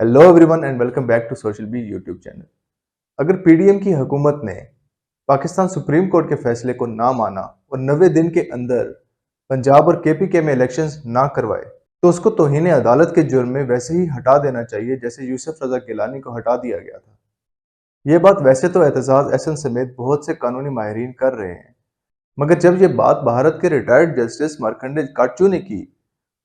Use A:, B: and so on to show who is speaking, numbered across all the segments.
A: Hello everyone and welcome back to social B YouTube channel. अगर PDM की हुकूमत ने पाकिस्तान सुप्रीम कोर्ट के फैसले को ना माना और 90 दिन के अंदर पंजाब और केपीके में इलेक्शंस ना करवाए तो उसको तौहीन अदालत के जुर्म में वैसे ही हटा देना चाहिए जैसे यूसुफ रजा गिलानी को हटा दिया गया था। ये बात वैसे तो एतजाज अहसन समेत बहुत से कानूनी माहिरीन कर रहे हैं, मगर जब ये बात भारत के रिटायर्ड जस्टिस मार्कंडे काटजू ने की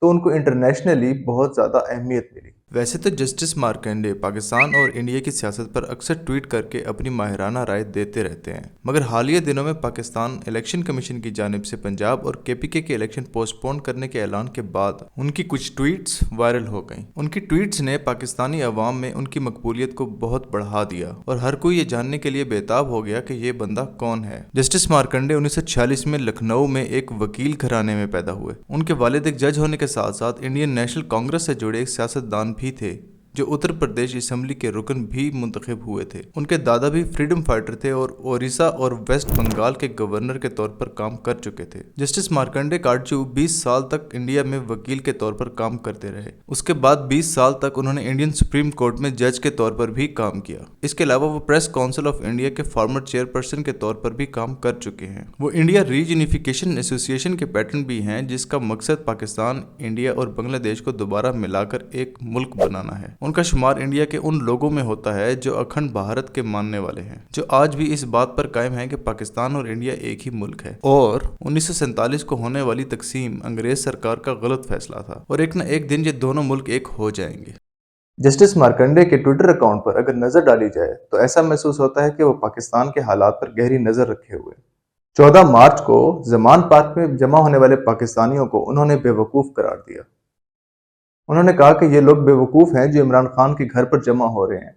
A: तो उनको इंटरनेशनली बहुत ज़्यादा अहमियत मिली।
B: वैसे तो जस्टिस मार्कंडे पाकिस्तान और इंडिया की सियासत पर अक्सर ट्वीट करके अपनी माहिराना राय देते रहते हैं, मगर हालिया दिनों में पाकिस्तान इलेक्शन कमीशन की जानिब से पंजाब और केपीके के इलेक्शन पोस्टपोन करने के ऐलान के बाद उनकी कुछ ट्वीट्स वायरल हो गईं। उनकी ट्वीट्स ने पाकिस्तानी अवाम में उनकी मकबूलियत को बहुत बढ़ा दिया और हर कोई ये जानने के लिए बेताब हो गया कि ये बंदा कौन है। जस्टिस मार्कंडे 1946 में लखनऊ में एक वकील घराने में पैदा हुए। उनके वालिद एक जज होने के साथ साथ इंडियन नेशनल कांग्रेस से जुड़े एक सियासतदान भी थे जो उत्तर प्रदेश असेंबली के रुकन भी मुंतखब हुए थे। उनके दादा भी फ्रीडम फाइटर थे और ओडिशा और वेस्ट बंगाल के गवर्नर के तौर पर काम कर चुके थे। जस्टिस मार्कंडे काटजू 20 साल तक इंडिया में वकील के तौर पर काम करते रहे। उसके बाद 20 साल तक उन्होंने इंडियन सुप्रीम कोर्ट में जज के तौर पर भी काम किया। इसके अलावा वो प्रेस काउंसिल ऑफ इंडिया के फॉर्मर चेयरपर्सन के तौर पर भी काम कर चुके हैं। वो इंडिया रीयूनिफिकेशन एसोसिएशन के पैटर्न भी हैं जिसका मकसद पाकिस्तान, इंडिया और बांग्लादेश को दोबारा मिलाकर एक मुल्क बनाना है। उनका शुमार इंडिया के उन लोगों में होता है जो अखंड भारत के मानने वाले हैं, जो आज भी इस बात पर कायम है कि पाकिस्तान और इंडिया एक ही मुल्क है और 1947 को होने वाली तकसीम अंग्रेज सरकार का गलत फैसला था और एक न एक दिन ये दोनों मुल्क एक हो जाएंगे।
A: जस्टिस मार्कंडे के ट्विटर अकाउंट पर अगर नजर डाली जाए तो ऐसा महसूस होता है कि वो पाकिस्तान के हालात पर गहरी नजर रखे हुए। 14 मार्च को जमान पार्क में जमा होने वाले पाकिस्तानियों को उन्होंने बेवकूफ करार दिया। उन्होंने कहा कि ये लोग बेवकूफ हैं जो इमरान खान के घर पर जमा हो रहे हैं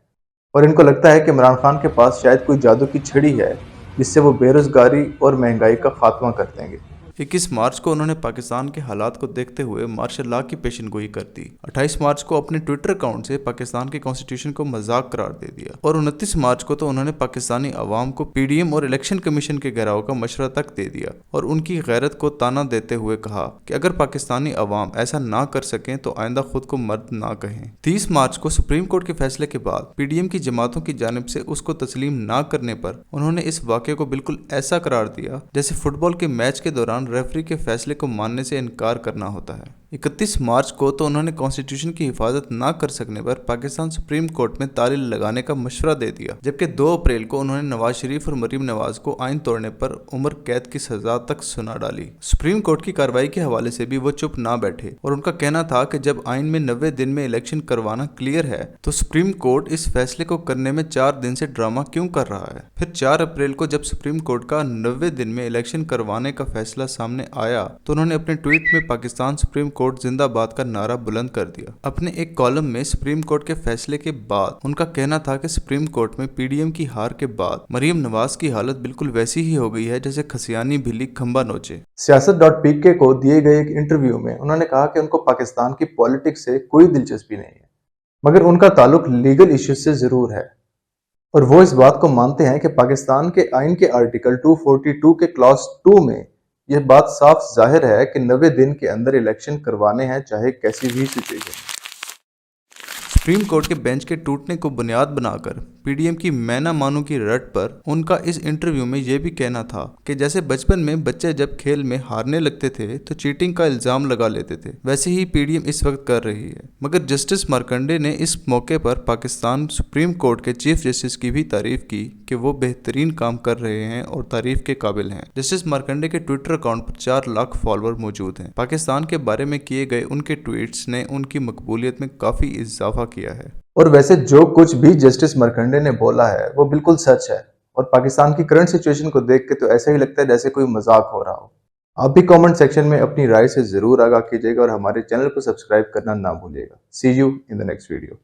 A: और इनको लगता है कि इमरान खान के पास शायद कोई जादू की छड़ी है जिससे वो बेरोजगारी और महंगाई का खात्मा कर देंगे।
B: 21 मार्च को उन्होंने पाकिस्तान के हालात को देखते हुए मार्शल लॉ की पेशेनगोई कर दी। 28 मार्च को अपने ट्विटर अकाउंट से पाकिस्तान के कॉन्स्टिट्यूशन को मजाक करार दे दिया और 29 मार्च को तो उन्होंने पाकिस्तानी अवाम को पीडीएम और इलेक्शन कमीशन के घेराव का मशवरा तक दे दिया और उनकी गैरत को ताना देते हुए कहा कि अगर पाकिस्तानी अवाम ऐसा ना कर सकें तो आइंदा खुद को मर्द ना कहें। 30 मार्च को सुप्रीम कोर्ट के फैसले के बाद पीडीएम की जमातों की जानिब से उसको तस्लीम ना करने पर उन्होंने इस वाक़े को बिल्कुल ऐसा करार दिया जैसे फुटबॉल के मैच के दौरान रेफरी के फैसले को मानने से इनकार करना होता है। 31 मार्च को तो उन्होंने कॉन्स्टिट्यूशन की हिफाजत ना कर सकने पर पाकिस्तान सुप्रीम कोर्ट में तालील लगाने का मशवरा दे दिया, जबकि 2 अप्रैल को उन्होंने नवाज शरीफ और मरीम नवाज को आइन तोड़ने पर उम्र कैद की सजा तक सुना डाली। सुप्रीम कोर्ट की कार्रवाई के हवाले से भी वो चुप ना बैठे और उनका कहना था कि जब आइन में 90 दिन में इलेक्शन करवाना क्लियर है तो सुप्रीम कोर्ट इस फैसले को करने में 4 दिन से ड्रामा क्यों कर रहा है। फिर 4 अप्रैल को जब सुप्रीम कोर्ट का 90 दिन में इलेक्शन करवाने का फैसला सामने आया तो उन्होंने अपने ट्वीट में पाकिस्तान सुप्रीम कोर्ट जिंदाबाद का नारा बुलंद कर दिया। अपने एक कॉलम में सुप्रीम कोर्ट के फैसले के बाद उनका कहना था कि सुप्रीम कोर्ट में पीडीएम की हार के बाद मरीम नवाज की हालत बिल्कुल वैसी ही हो गई है जैसे खसियानी बिल्ली खंबा नोचे।
A: सियासत.pk को दिए गए एक इंटरव्यू में उन्होंने कहा कि उनको पाकिस्तान की पॉलिटिक्स से कोई दिलचस्पी नहीं है, मगर उनका ताल्लुक लीगल इश्यूज से जरूर है और वो इस बात को मानते हैं कि पाकिस्तान के आइन के आर्टिकल 242 के क्लॉज 2 में यह बात साफ जाहिर है कि 90 दिन के अंदर इलेक्शन करवाने हैं चाहे कैसी भी सिचुएशन।
B: सुप्रीम कोर्ट के बेंच के टूटने को बुनियाद बनाकर पीडीएम की मैं ना मानू की रट पर उनका इस इंटरव्यू में यह भी कहना था कि जैसे बचपन में बच्चे जब खेल में हारने लगते थे तो चीटिंग का इल्जाम लगा लेते थे, वैसे ही पीडीएम इस वक्त कर रही है। मगर जस्टिस मार्कंडे ने इस मौके पर पाकिस्तान सुप्रीम कोर्ट के चीफ जस्टिस की भी तारीफ की कि वो बेहतरीन काम कर रहे हैं और तारीफ के काबिल हैं। जस्टिस मार्कंडे के ट्विटर अकाउंट पर 4 लाख फॉलोअर मौजूद हैं। पाकिस्तान के बारे में किए गए उनके ट्वीट्स ने उनकी मकबूलियत में काफी इजाफा किया है।
A: और वैसे जो कुछ भी जस्टिस मार्कंडे ने बोला है वो बिल्कुल सच है और पाकिस्तान की करंट सिचुएशन को देख के तो ऐसा ही लगता है जैसे कोई मजाक हो रहा हो। आप भी कमेंट सेक्शन में अपनी राय से जरूर आगाह कीजिएगा और हमारे चैनल को सब्सक्राइब करना ना भूलिएगा। See you in the next video.